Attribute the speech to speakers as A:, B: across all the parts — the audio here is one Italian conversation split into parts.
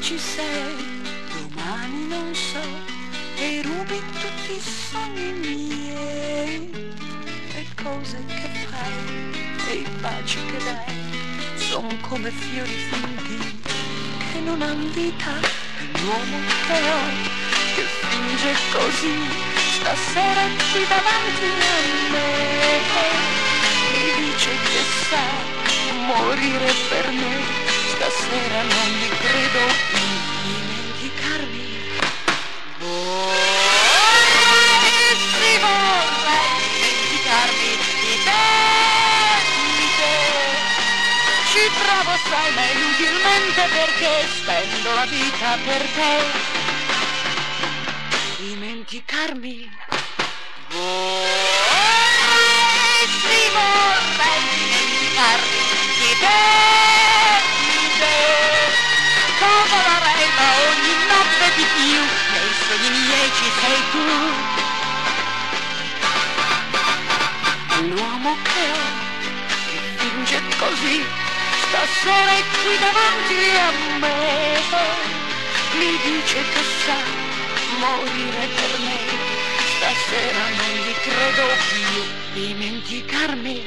A: ci sei, domani non so, e rubi tutti i sogni miei. Le cose che fai e i baci che dai son come fiori finti che non han vita. E l'uomo che ho, che finge così, stasera è qui davanti a me, mi dice che sa morire per me. Stasera non mi credo più dimenticarmi. Vorrei dimenticarmi di te. Ci provo sai ma inutilmente perché spendo la vita per te. Dimenticarmi. Vorrei dimenticarmi di te. Cosa vorrei ma ogni notte di più nei sogni miei ci sei tu. L'uomo che ho, che finge così, stasera è qui davanti a me, mi dice che sa morire per me. Stasera non gli credo più dimenticarmi.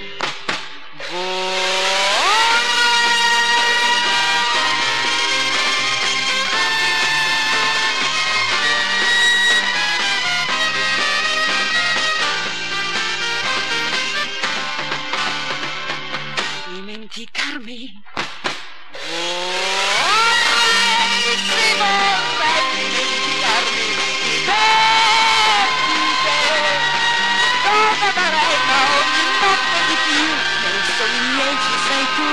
A: Dimenticarmi. Vorrei dimenticarmi di te. Cosa darei ma ogni notte di più nei sogni miei ci sei tu.